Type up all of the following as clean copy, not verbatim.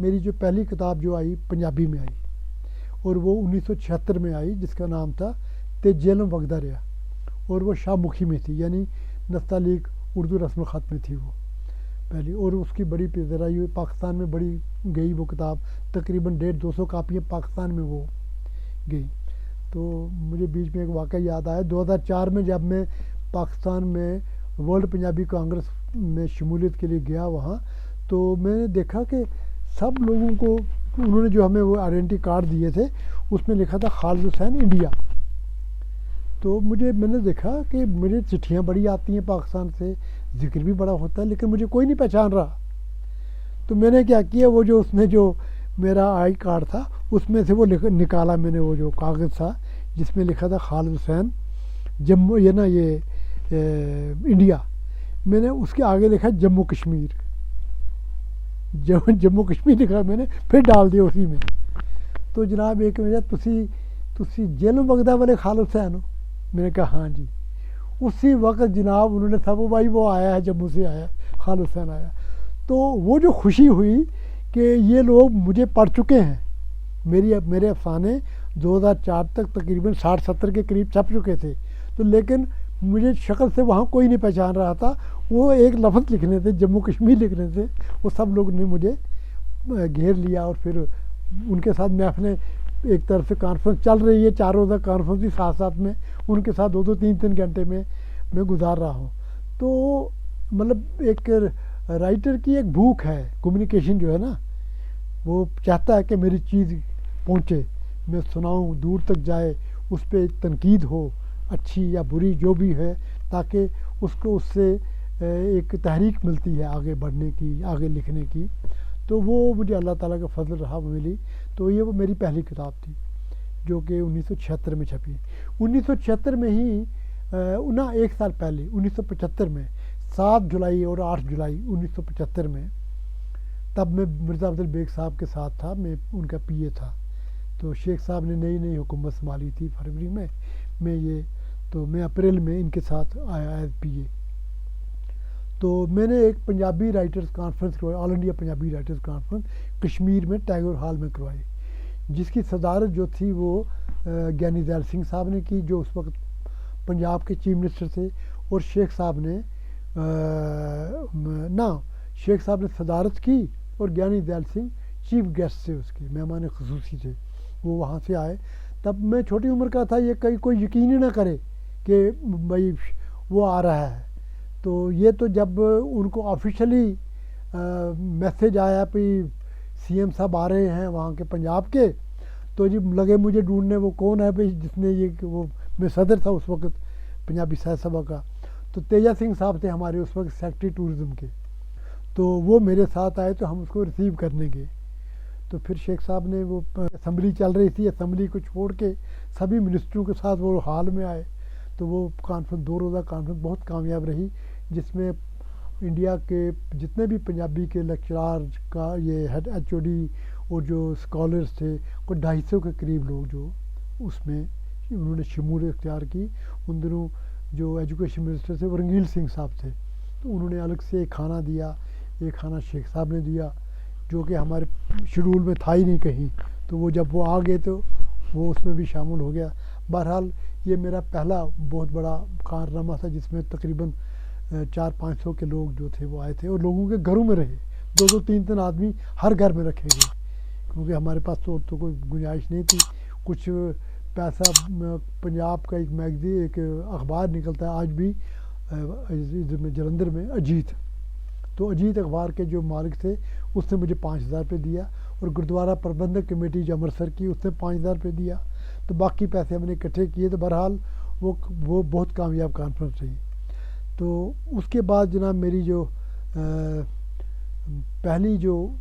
मेरी जो पहली किताब जो आई पंजाबी में आई, और वो 1976 में आई, जिसका नाम था ते जेलम वगदा रहा, और वो शाहमुखी में थी, यानी नस्तालीक उर्दू रस्म ख़त में थी वो पहली। और उसकी बड़ी पेशराई हुई, पाकिस्तान में बड़ी गई वो किताब, तकरीबन 150-200 कापियाँ पाकिस्तान में वो गई। तो मुझे बीच में एक वाक़या याद आया, 2004 में जब मैं पाकिस्तान में वर्ल्ड पंजाबी कांग्रेस में शमूलियत के लिए गया वहाँ, तो मैंने देखा कि सब लोगों को उन्होंने जो हमें वो आइडेंटिटी कार्ड दिए थे उसमें लिखा था खालिद हुसैन इंडिया। तो मैंने देखा कि मुझे चिट्ठियाँ बड़ी आती हैं पाकिस्तान से, जिक्र भी बड़ा होता है, लेकिन मुझे कोई नहीं पहचान रहा। तो मैंने क्या किया, वो जो उसमें जो मेरा आई कार्ड था उसमें से वो निकाला मैंने, वो जो कागज़ था जिसमें लिखा था खालिद हुसैन जम्मू, ये ना ये इंडिया, मैंने उसके आगे लिखा जम्मू कश्मीर, जम्मू कश्मीर लिखा मैंने, फिर डाल दिया उसी में। तो जनाब एक मेरा तुसी जेलम वगदा वाले खालिद हुसैन हो? मैंने कहा हाँ जी। उसी वक्त जनाब उन्होंने सब, भाई वो आया है जम्मू से आया, खालिद हुसैन आया। तो वो जो खुशी हुई कि ये लोग मुझे पढ़ चुके हैं, मेरे अफसाने 2004 तक तकरीबन 60-70 के करीब छप चुके थे। तो लेकिन मुझे शक्ल से वहाँ कोई नहीं पहचान रहा था, वो एक लफ्ज़ लिखने थे, जम्मू कश्मीर लिखने थे, वो सब लोग ने मुझे घेर लिया। और फिर उनके साथ महफिलें, एक तरफ से कॉन्फ्रेंस चल रही है, 4 रोज़ा कॉन्फ्रेंस भी साथ साथ में, उनके साथ 2-2 3-3 घंटे में मैं गुजार रहा हूँ। तो मतलब एक राइटर की एक भूख है, कम्युनिकेशन जो है ना, वो चाहता है कि मेरी चीज़ पहुँचे, मैं सुनाऊँ, दूर तक जाए, उस पर तनकीद हो, अच्छी या बुरी जो भी है, ताकि उसको उससे एक तहरीक मिलती है आगे बढ़ने की, आगे लिखने की। तो वो मुझे अल्लाह ताला का फजल रहा, वो मिली। तो ये वो मेरी पहली किताब थी जो कि 1976 में छपी। 1976 में ही ना, एक साल पहले 1975 में 7 जुलाई और 8 जुलाई 1975 में, तब मैं मिर्ज़ा अफजल बेग साहब के साथ था, मैं उनका पीए था। तो शेख साहब ने नई नई हुकूमत संभाली थी फरवरी में, मैं अप्रैल में इनके साथ आया एज पीए। तो मैंने एक पंजाबी राइटर्स कॉन्फ्रेंस करवाई, all India Punjabi writers conference Kashmir में टैगोर हॉल में करवाई, जिसकी सदारत जो थी वो ज्ञानी ज़ैल सिंह साहब ने की, जो उस वक्त पंजाब के चीफ मिनिस्टर थे। और शेख साहब ने सदारत की, और ज्ञानी ज़ैल सिंह चीफ गेस्ट थे, उसके मेहमान ख़ुसूसी थे, वो वहाँ से आए। तब मैं छोटी उम्र का था, ये कोई यकीन ही ना करे कि भाई वो आ रहा है। तो ये तो जब उनको ऑफिशियली मैसेज आया कि सीएम साहब आ रहे हैं वहाँ के पंजाब के, तो जी लगे मुझे ढूंढने वो कौन है भाई जिसने ये, वो मैं सदर था उस वक्त पंजाबी साहित्य सभा का। तो तेजा सिंह साहब थे हमारे उस वक्त सेक्रेटरी टूरिज़्म के, तो वो मेरे साथ आए, तो हम उसको रिसीव करने गए। तो फिर शेख साहब ने, वो असम्बली चल रही थी, असम्बली को छोड़ के सभी मिनिस्टरों के साथ वो हॉल में आए। तो वो कॉन्फ्रेंस 2 रोज़ा कॉन्फ्रेंस बहुत कामयाब रही, जिसमें इंडिया के जितने भी पंजाबी के लेक्चरार का ये हेड एचओडी और जो स्कॉलर्स थे, कोई 250 के करीब लोग जो उसमें उन्होंने शमूलियत इख्तियार की। उन दिनों जो एजुकेशन मिनिस्टर थे वो रंगील सिंह साहब थे, तो उन्होंने अलग से एक खाना दिया, एक खाना शेख साहब ने दिया, जो कि हमारे शेड्यूल में था ही नहीं कहीं। तो वो जब वो आ गए तो वो उसमें भी शामिल हो गया। बहरहाल ये मेरा पहला बहुत बड़ा कारनामा था, जिसमें तकरीबन 400-500 के लोग जो थे वो आए थे, और लोगों के घरों में रहे, 2-2 3-3 आदमी हर घर में रखे गए, क्योंकि हमारे पास तो कोई गुंजाइश नहीं थी। कुछ पैसा, पंजाब का एक मैगज़ीन, एक अखबार निकलता है आज भी जलंधर में, अजीत। तो अजीत अखबार के जो मालिक थे उसने मुझे 5000 रुपये दिया, और गुरुद्वारा प्रबंधक कमेटी जो अमृतसर की उसने 5000 रुपये दिया। तो बाकी पैसे हमने इकट्ठे किए। तो बहरहाल वो बहुत कामयाब कॉन्फ्रेंस रही। तो उसके बाद जनाब मेरी जो पहली जो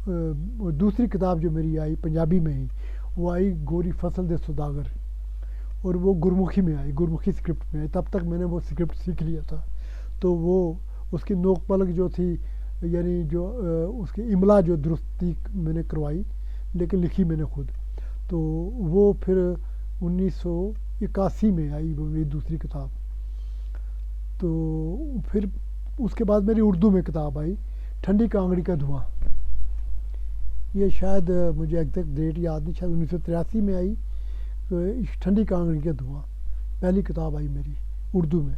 दूसरी किताब जो मेरी आई पंजाबी में ही, वो आई गोरी फसल दे सौदागर, और वो गुरमुखी में आई, गुरमुखी स्क्रिप्ट में आई। तब तक मैंने वो स्क्रिप्ट सीख लिया था। तो वो उसकी नोक पलक जो थी, यानी जो उसकी इमला जो दुरुस्ती मैंने करवाई, लेकिन लिखी मैंने खुद। तो वो फिर 1981 में आई वो मेरी दूसरी किताब। तो फिर उसके बाद मेरी उर्दू में किताब आई ठंडी कांगड़ी का धुआं। ये शायद मुझे एग्जैक्ट डेट याद नहीं, शायद 1983 में आई। इश्क ठंडी कांगड़ी के धुआं पहली किताब आई मेरी उर्दू में।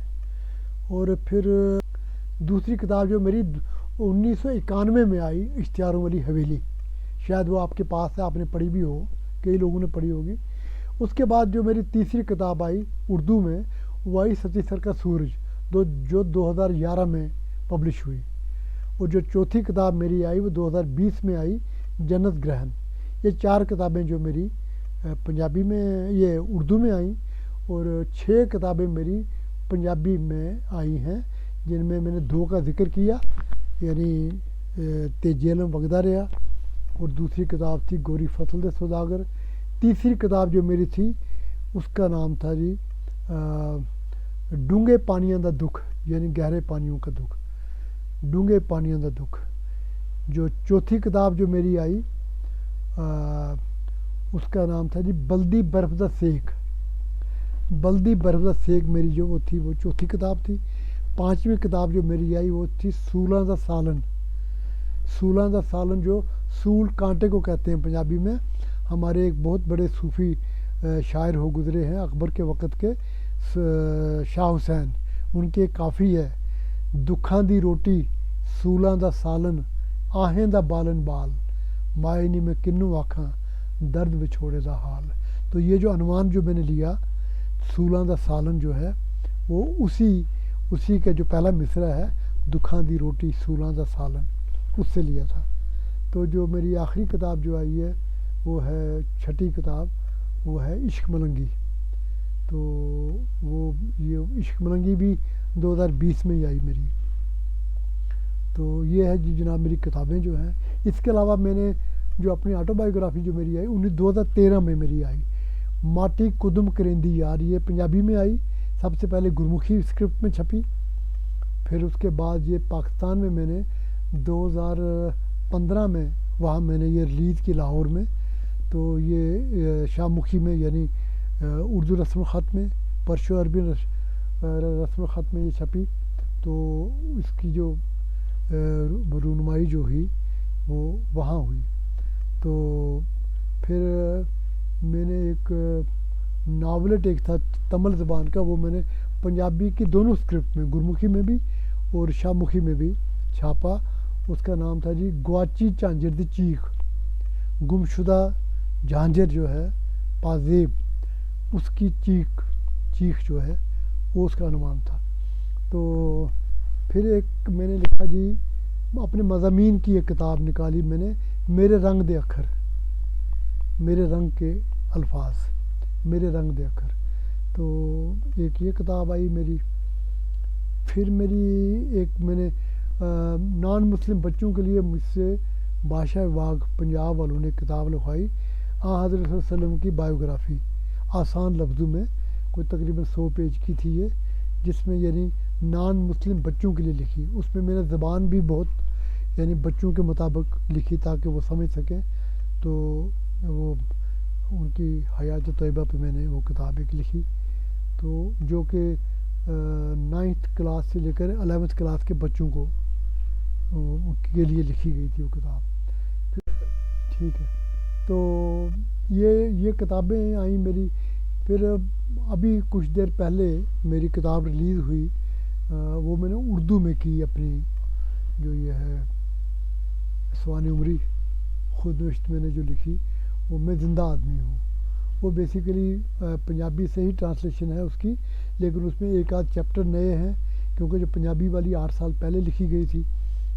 और फिर दूसरी किताब जो मेरी 1991 में आई, इश्तियारों वाली हवेली, शायद वो आपके पास है, आपने पढ़ी भी हो, कई लोगों ने पढ़ी होगी। उसके बाद जो मेरी तीसरी किताब आई उर्दू में वो आई सती सर का सूरज, जो 2011 में पब्लिश हुई। और जो चौथी किताब मेरी आई वो 2020 में आई, जन्नत ग्रहण। ये 4 किताबें जो मेरी पंजाबी में, ये उर्दू में आई, और 6 किताबें मेरी पंजाबी में आई हैं, जिनमें मैंने 2 का जिक्र किया, यानी तेजी आलम वगदा रहा, और दूसरी किताब थी गोरी फसल दे सौदागर। तीसरी किताब जो मेरी थी उसका नाम था जी डूंगे पानियों का दुख, यानी गहरे पानियों का दुख, डूंगे पानियों का दुख। जो चौथी किताब जो मेरी आई उसका नाम था जी बल्दी बर्फ दा सेक। बल्दी बर्फ दा सेक मेरी जो वो थी, वो चौथी किताब थी। 5वीं किताब जो मेरी आई वो थी सूलां दा सालन। सूलां दा सालन, जो सूल कांटे को कहते हैं पंजाबी में। हमारे एक बहुत बड़े सूफ़ी शायर हो गुज़रे हैं अकबर के वक़्त के, शाह हुसैन, उनके काफ़ी है, दुखां दी रोटी सूलां दा सालन, आहें दा बालन बाल, माए नी मैं किन्नू आखां दर्द विछोड़े दा हाल। तो ये जो अनुमान जो मैंने लिया सूलां दा सालन जो है वो उसी के जो पहला मिसरा है, दुखां दी रोटी सूलां दा सालन, उससे लिया था। तो जो मेरी आखिरी किताब जो आई है वो है 6ठी किताब, वो है इश्क मलंगी। तो वो ये इश्क मलंगी भी 2020 में ही आई मेरी। तो ये है जी जनाब मेरी किताबें जो हैं। इसके अलावा मैंने जो अपनी ऑटोबायोग्राफी जो मेरी आई 2013 में मेरी आई, माटी कुदम करेंदी यार, ये पंजाबी में आई, सबसे पहले गुरमुखी स्क्रिप्ट में छपी। फिर उसके बाद ये पाकिस्तान में मैंने 2015 में वहाँ मैंने ये रिलीज़ की लाहौर में। तो ये शाहमुखी में, यानी उर्दू रस्म ख़त में, पर्शो अरबी रस्म ख़त में ये छपी। तो इसकी जो रूनुमाई जो हुई वो वहाँ हुई। तो फिर मैंने एक नावलेट एक था तमिल ज़बान का, वो मैंने पंजाबी की दोनों स्क्रिप्ट में, गुरमुखी में भी और शाहमुखी में भी छापा। उसका नाम था जी गुआची झांझर दी चीख, गुमशुदा झांझर जो है पाजेब, उसकी चीख जो है वो उसका अनुमान था। तो फिर एक मैंने लिखा जी अपने मज़ामीन की एक किताब निकाली मैंने, मेरे रंग दे अखर, मेरे रंग के अल्फाज, मेरे रंग दे अखर। तो एक ये किताब आई मेरी। फिर मेरी एक मैंने नॉन मुस्लिम बच्चों के लिए मुझसे बादशाह वाग पंजाब वालों ने किताब लिखवाई, हज़रत सल्लल्लाहु अलैहि वसल्लम की बायोग्राफ़ी, आसान लफ्ज़ों में, कोई तकरीबन 100 पेज की थी ये, जिसमें यानी नॉन मुस्लिम बच्चों के लिए लिखी। उसमें मैंने ज़बान भी बहुत यानी बच्चों के मुताबिक लिखी ताकि वो समझ सकें। तो वो उनकी हयात तैयबा पे मैंने वो किताब एक लिखी, तो जो कि 9th क्लास से लेकर 11th क्लास के बच्चों को के लिए लिखी गई थी वो किताब। ठीक है, तो ये किताबें आई मेरी। फिर अभी कुछ देर पहले मेरी किताब रिलीज़ हुई, वो मैंने उर्दू में की अपनी, जो ये है स्वानी उमरी खुद नविश्त मैंने जो लिखी, वो मैं ज़िंदा आदमी हूँ। वो बेसिकली पंजाबी से ही ट्रांसलेशन है उसकी, लेकिन उसमें एक आध चैप्टर नए हैं, क्योंकि जो पंजाबी वाली 8 साल पहले लिखी गई थी,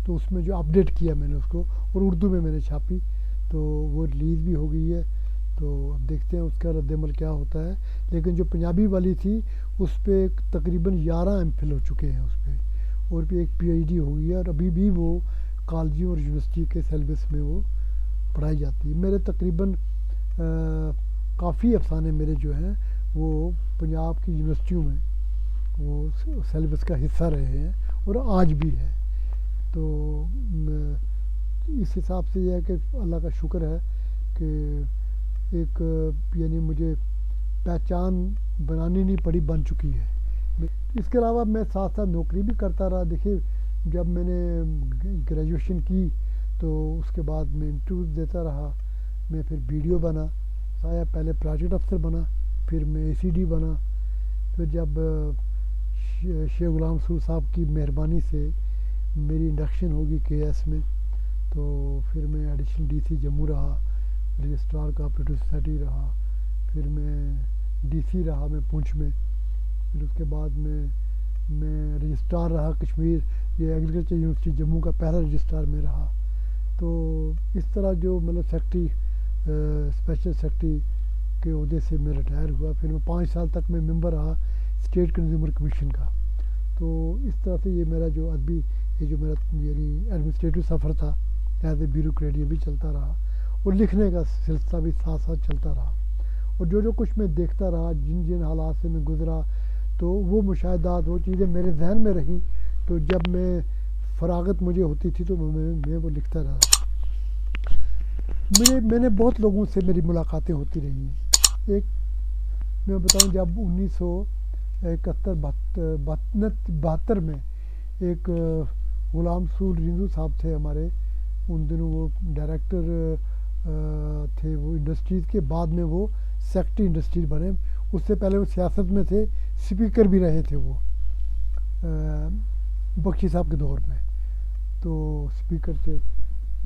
तो उसमें जो अपडेट किया मैंने उसको और उर्दू में मैंने छापी, तो वो रिलीज़ भी हो गई है। तो अब देखते हैं उसका रद्दमल क्या होता है। लेकिन जो पंजाबी वाली थी उस पर तकरीबन 11 MPhil हो चुके हैं उस पर, और भी एक PhD हो गई है, और अभी भी वो कॉलेजों और यूनिवर्सिटी के सिलेबस में वो पढ़ाई जाती है। मेरे तकरीबन काफ़ी अफसाने मेरे जो हैं वो पंजाब की यूनिवर्सिटियों में वो सिलेबस का हिस्सा रहे हैं और आज भी है। तो इस हिसाब से यह है कि अल्लाह का शुक्र है कि एक यानी मुझे पहचान बनानी नहीं पड़ी, बन चुकी है। इसके अलावा मैं साथ साथ नौकरी भी करता रहा। देखिए, जब मैंने ग्रेजुएशन की तो उसके बाद मैं इंटरव्यूज़ देता रहा। मैं फिर वीडियो बना आया, पहले प्रोजेक्ट अफसर बना, फिर मैं एसीडी बना। फिर जब शेख गुलाम रसूल साहब की मेहरबानी से मेरी इंडक्शन होगी केएस में, तो फिर मैं एडिशनल डीसी जम्मू रहा, रजिस्ट्रार कोऑपरेटिव सोसाइटी रहा, फिर मैं डीसी रहा मैं पुंछ में। फिर उसके बाद मैं रजिस्ट्रार रहा कश्मीर, ये एग्रीकल्चर यूनिवर्सिटी जम्मू का पहला रजिस्ट्रार में रहा। तो इस तरह जो मतलब सेक्रेटरी, स्पेशल सेक्रेटरी के अहदे से मैं रिटायर हुआ। फिर मैं 5 साल तक मैं मेंबर रहा स्टेट कंज्यूमर कमीशन का। तो इस तरह से ये मेरा जो अदबी, ये जो मेरा यानी एडमिनिस्ट्रेटिव सफ़र था एज ए ब्यूरोक्रेट, ये भी चलता रहा, और लिखने का सिलसिला भी साथ साथ चलता रहा। और जो कुछ मैं देखता रहा, जिन जिन हालात से मैं गुज़रा, तो वो मुशाहिदात, वो चीज़ें मेरे जहन में रहीं। तो जब मैं फरागत मुझे होती थी तो मैं वो लिखता रहा। मैंने बहुत लोगों से मेरी मुलाकातें होती रही हैं। एक मैं बताऊं, जब 1971-72 में एक गुलाम रसूल रिंजू साहब थे हमारे, उन दिनों वो डायरेक्टर थे वो इंडस्ट्रीज़ के, बाद में वो सेक्रेटरी इंडस्ट्रीज बने। उससे पहले वो सियासत में थे, स्पीकर भी रहे थे वो बख्शी साहब के दौर में। तो स्पीकर थे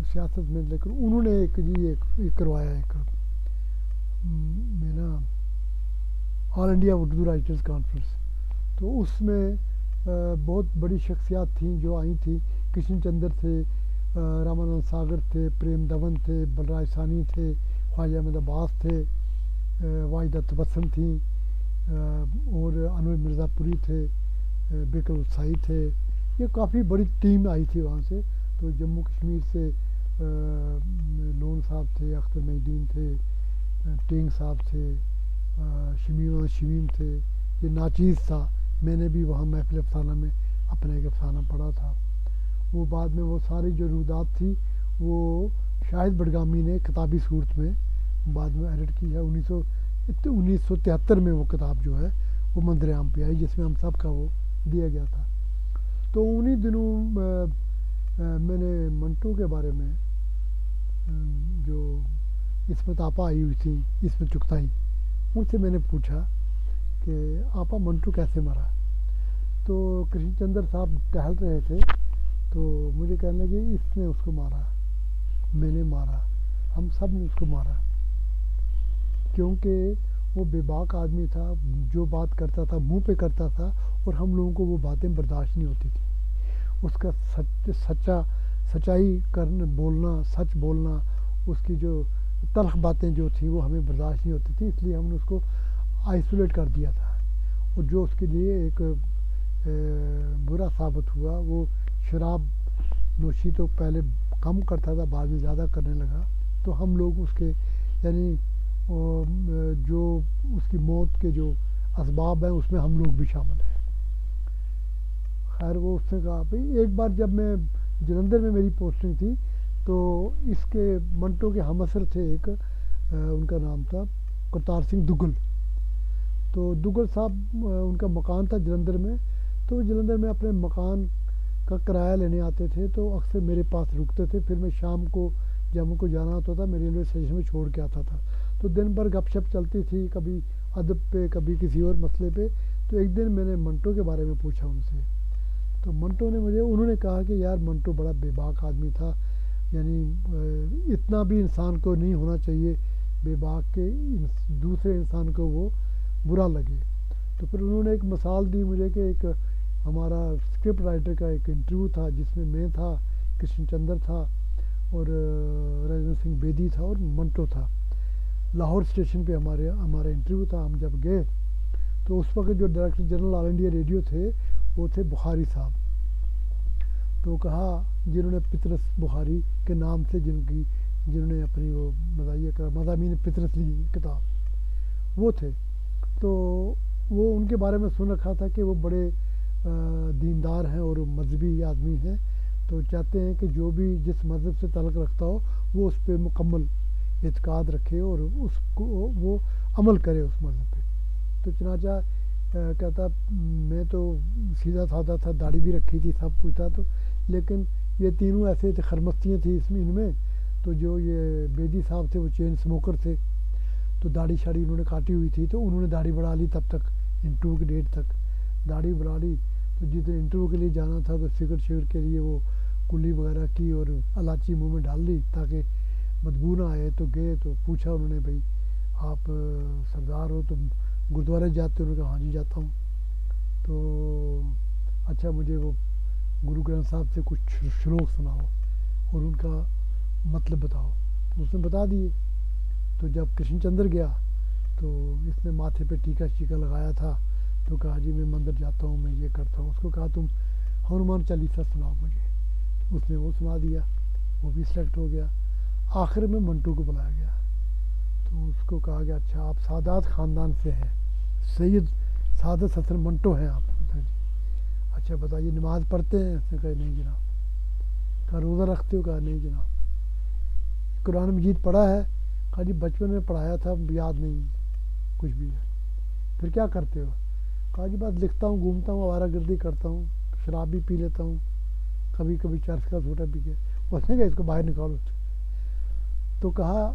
सियासत में, लेकिन उन्होंने एक करवाया, एक में ना all India Urdu writers conference. तो उसमें बहुत बड़ी शख्सियात थीं जो आई थी। कृष्ण चंद्र थे, रामानंद सागर थे, प्रेम दवन थे, बलराज सानी थे, ख्वाजा अहमद अब्बास थे, वाहिदा तबस्सुम थी, और अनवर मिर्ज़ापुरी थे, बेकर उत्साही थे। ये काफ़ी बड़ी टीम आई थी वहाँ से। तो जम्मू कश्मीर से लोन साहब थे, अख्तर महीदीन थे, टेंग साहब थे, शमीम थे, ये नाचीज़ था। मैंने भी वहाँ महफिल अफसाना में अपना एक अफसाना पढ़ा था। वो बाद में वो सारी जो रुदात थी वो शाहिद बडगामी ने किताबी सूरत में बाद में एडिट की है। 1973 में वो किताब जो है वो मंजर आम पे आई, जिसमें हम सब का वो दिया गया था। तो उन्हीं दिनों मैंने मंटो के बारे में, जो इसमत आपा आई हुई थी, इसमत चुगताई, उनसे मैंने पूछा कि आपा मंटो कैसे मरा। तो कृष्ण चंद्र साहब टहल रहे थे, तो मुझे कहने लगे इसने उसको मारा, मैंने मारा, हम सब ने उसको मारा, क्योंकि वो बेबाक आदमी था। जो बात करता था मुंह पे करता था, और हम लोगों को वो बातें बर्दाश्त नहीं होती थी। उसका सच्चाई करना, बोलना, सच बोलना, उसकी जो तल्ख बातें जो थी वो हमें बर्दाश्त नहीं होती थी, इसलिए हमने उसको आइसोलेट कर दिया था। और जो उसके लिए एक बुरा साबित हुआ, वो शराब नोशी तो पहले कम करता था, बाद में ज़्यादा करने लगा। तो हम लोग उसके यानी जो उसकी मौत के जो असबाब हैं उसमें हम लोग भी शामिल हैं। खैर वो उसने कहा भाई, एक बार जब मैं जलंधर में मेरी पोस्टिंग थी, तो इसके मंटो के हमअसर थे एक, उनका नाम था करतार सिंह दुग्गल। तो दुग्गल साहब, उनका मकान था जलंधर में। तो जलंधर में अपने मकान का किराया लेने आते थे, तो अक्सर मेरे पास रुकते थे। फिर मैं शाम को जब उनको जाना होता था, मैं रेलवे स्टेशन में छोड़ के आता था। तो दिन भर गपशप चलती थी, कभी अदब पे, कभी किसी और मसले पे। तो एक दिन मैंने मंटो के बारे में पूछा उनसे, तो मंटो ने उन्होंने कहा कि यार मंटो बड़ा बेबाक आदमी था, यानी इतना भी इंसान को नहीं होना चाहिए बेबाक के दूसरे इंसान को वो बुरा लगे। तो फिर उन्होंने एक मिसाल दी मुझे कि एक हमारा स्क्रिप्ट राइटर का एक इंटरव्यू था, जिसमें मैं था, कृष्ण चंद्र था, और राजेंद्र सिंह बेदी था, और मंटो था। लाहौर स्टेशन पे हमारा इंटरव्यू था। हम जब गए तो उस वक्त जो director general all India radio थे वो थे बुखारी साहब। तो कहा, जिन्होंने पितरस बुखारी के नाम से जिन्होंने अपनी वो मज़ामीन पितरस ली किताब, वो थे। तो वो उनके बारे में सुन रखा था कि वो बड़े दीनदार हैं और मजहबी आदमी हैं। तो चाहते हैं कि जो भी जिस मज़हब से ताल्लुक़ रखता हो वो उस पर मुकम्मल एतकाद रखे और उसको वो अमल करे उस मज़हब पे। तो चनाचा कहता मैं तो सीधा साधा था, दाढ़ी भी रखी थी, सब कुछ था, तो लेकिन ये तीनों ऐसे थे, खरमस्तियाँ थी इसमें इनमें। तो जो ये बेदी साहब थे वो चेन स्मोकर थे, तो दाढ़ी शाड़ी उन्होंने काटी हुई थी, तो उन्होंने दाढ़ी बढ़ा ली तब तक, इंटरव्यू की डेट तक दाढ़ी बढ़ा ली। तो जितने इंटरव्यू के लिए जाना था तो सिगरेट शिगरेट के लिए वो कुल्ली वगैरह की और इलायची मुंह में डाल ली ताकि बदबू ना आए। तो गए तो पूछा उन्होंने, भाई आप सरदार हो तो गुरुद्वारे जाते हो? उन्होंने कहा हाँ जी जाता हूँ। तो अच्छा मुझे वो गुरु ग्रंथ साहब से कुछ श्लोक सुनाओ और उनका मतलब बताओ। तो उसने बता दिए। तो जब कृष्णचंद्र गया तो इसने माथे पे टीका शीका लगाया था, तो कहा जी मैं मंदिर जाता हूँ, मैं ये करता हूँ। उसको कहा तुम हनुमान चालीसा सुनाओ मुझे। तो उसने वो सुना दिया, वो भी सिलेक्ट हो गया। आखिर में मंटू को बुलाया गया, तो उसको कहा गया अच्छा आप सादात ख़ानदान से हैं, सैयद सादत हसन मंटो हैं आप? अच्छा बताइए नमाज़ पढ़ते हैं? उसने कहा नहीं जनाब। कहा रोज़ा रखते हो? कहा नहीं जनाब। कुरान मजीद पढ़ा है? कहा जी बचपन में पढ़ाया था, याद नहीं कुछ भी है। फिर क्या करते हो? कहा जी बस लिखता हूँ, घूमता हूँ, आवारागर्दी करता हूँ, शराब भी पी लेता हूँ, कभी कभी चर्च का छोटा पी के। उसने कहा इसको बाहर निकालो। तो कहा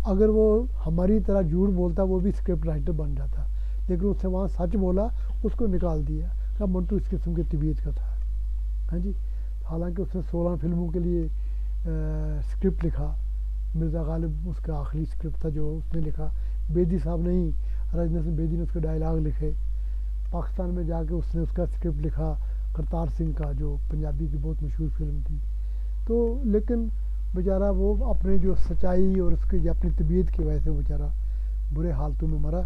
अगर वो हमारी तरह झूठ बोलता वो भी स्क्रिप्ट राइटर बन जाता, लेकिन उसने वहाँ सच बोला, उसको निकाल दिया। कहा मंटू इस किस्म की तबीयत का था। हाँ जी। हालांकि उसने 16 फिल्मों के लिए स्क्रिप्ट लिखा। मिर्ज़ा गालिब उसका आखिरी स्क्रिप्ट था जो उसने लिखा। बेदी साहब नहीं, रजनी सिंह बेदी ने उसके डायलॉग लिखे। पाकिस्तान में जाके उसने उसका स्क्रिप्ट लिखा करतार सिंह का, जो पंजाबी की बहुत मशहूर फिल्म थी। तो लेकिन बेचारा वो अपने जो सच्चाई और उसकी अपनी तबीयत की वजह से बेचारा बुरे हालतों में मरा।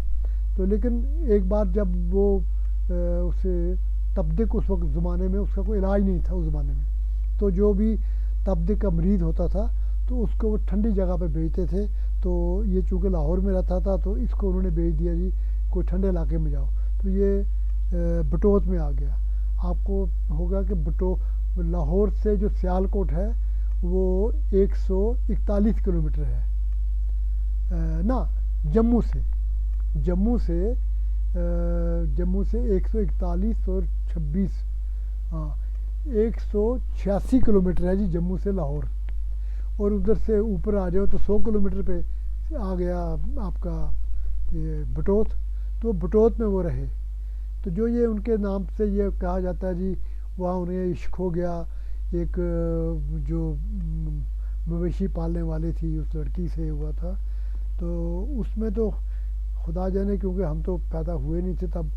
तो लेकिन एक बार जब वो उसे तबदिक, उस वक्त ज़माने में उसका कोई इलाज नहीं था उस ज़माने में, तो जो भी तबदिक का मरीज़ होता था तो उसको वो ठंडी जगह पे भेजते थे। तो ये चूँकि लाहौर में रहता था तो इसको उन्होंने भेज दिया जी कोई ठंडे इलाके में जाओ। तो ये बटोत में आ गया। आपको होगा कि लाहौर से जो सियालकोट है वो 141 किलोमीटर है ना, जम्मू से जम्मू से 141 और 26, हाँ 186 किलोमीटर है जी जम्मू से लाहौर। और उधर से ऊपर आ जाओ तो 100 किलोमीटर पे आ गया आपका ये बटोत। तो बटोत में वो रहे। तो जो ये उनके नाम से ये कहा जाता है जी वहाँ उन्हें इश्क हो गया। एक जो मवेशी पालने वाली थी उस लड़की से हुआ था। तो उसमें तो खुदा जाने, क्योंकि हम तो पैदा हुए नहीं थे तब,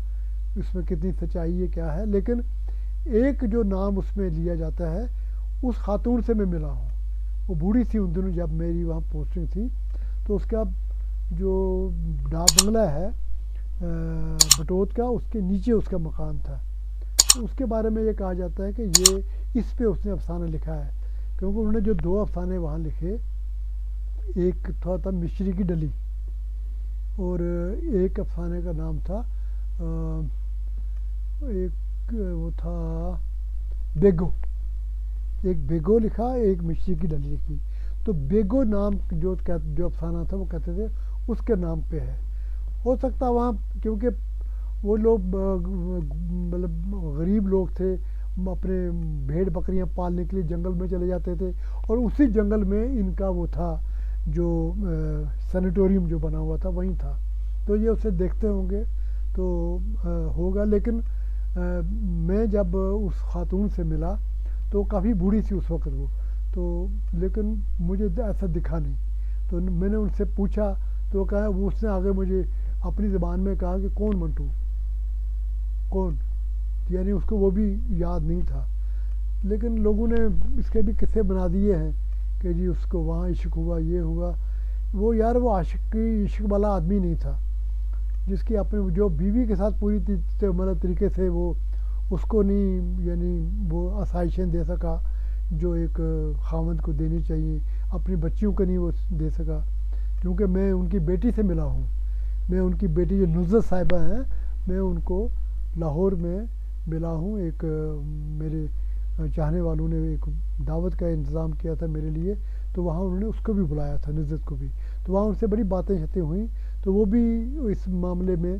इसमें कितनी सच्चाई है क्या है। लेकिन एक जो नाम उसमें लिया जाता है उस खातून से मैं मिला हूँ। वो बूढ़ी थी उन दिनों जब मेरी वहाँ पोस्टिंग थी। तो उसका जो डाक बंगला है बटोत का, उसके नीचे उसका मकान था। तो उसके बारे में ये कहा जाता है कि ये इस पे उसने अफसाना लिखा है, क्योंकि उन्होंने जो 2 अफसाने वहाँ लिखे, एक था मिश्री की डली और एक अफसाने का नाम था एक वो था बेगो। एक बेगो लिखा, एक मिश्री की डली लिखी। तो बेगो नाम जो अफसाना था वो कहते थे उसके नाम पे है। हो सकता वहाँ क्योंकि वो लोग मतलब गरीब लोग थे, अपने भेड़ बकरियां पालने के लिए जंगल में चले जाते थे और उसी जंगल में इनका वो था जो सैनिटोरियम जो बना हुआ था वहीं था। तो ये उसे देखते होंगे तो होगा। लेकिन मैं जब उस खातून से मिला तो काफ़ी बूढ़ी थी उस वक्त वो, तो लेकिन मुझे ऐसा दिखा नहीं। तो मैंने उनसे पूछा तो कहा, वो उसने आगे मुझे अपनी ज़बान में कहा कि कौन मंटू, कौन, यानी उसको वो भी याद नहीं था। लेकिन लोगों ने इसके भी किस्से बना दिए हैं कि जी उसको वहाँ इश्क हुआ, ये हुआ। वो यार वो इश्क वाला आदमी नहीं था जिसकी अपने जो बीवी के साथ पूरी मतलब तरीके से वो उसको नहीं, यानी वो आसाइशें दे सका जो एक खामद को देनी चाहिए, अपनी बच्चियों को नहीं वो दे सका। क्योंकि मैं उनकी बेटी से मिला हूँ, मैं उनकी बेटी जो नुज़रत साहिबा हैं, मैं उनको लाहौर में मिला हूँ। एक मेरे चाहने वालों ने एक दावत का इंतज़ाम किया था मेरे लिए, तो वहाँ उन्होंने उसको भी बुलाया था, नुज़रत को भी। तो वहाँ उनसे बड़ी बातें शतें हुई। तो वो भी इस मामले में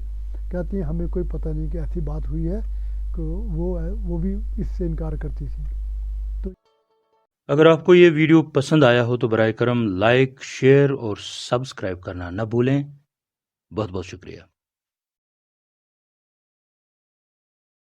कहती हैं हमें कोई पता नहीं कि ऐसी बात हुई है कि वो भी इससे इनकार करती थी। तो अगर आपको ये वीडियो पसंद आया हो तो बराए करम लाइक, शेयर और सब्सक्राइब करना न भूलें। बहुत बहुत शुक्रिया।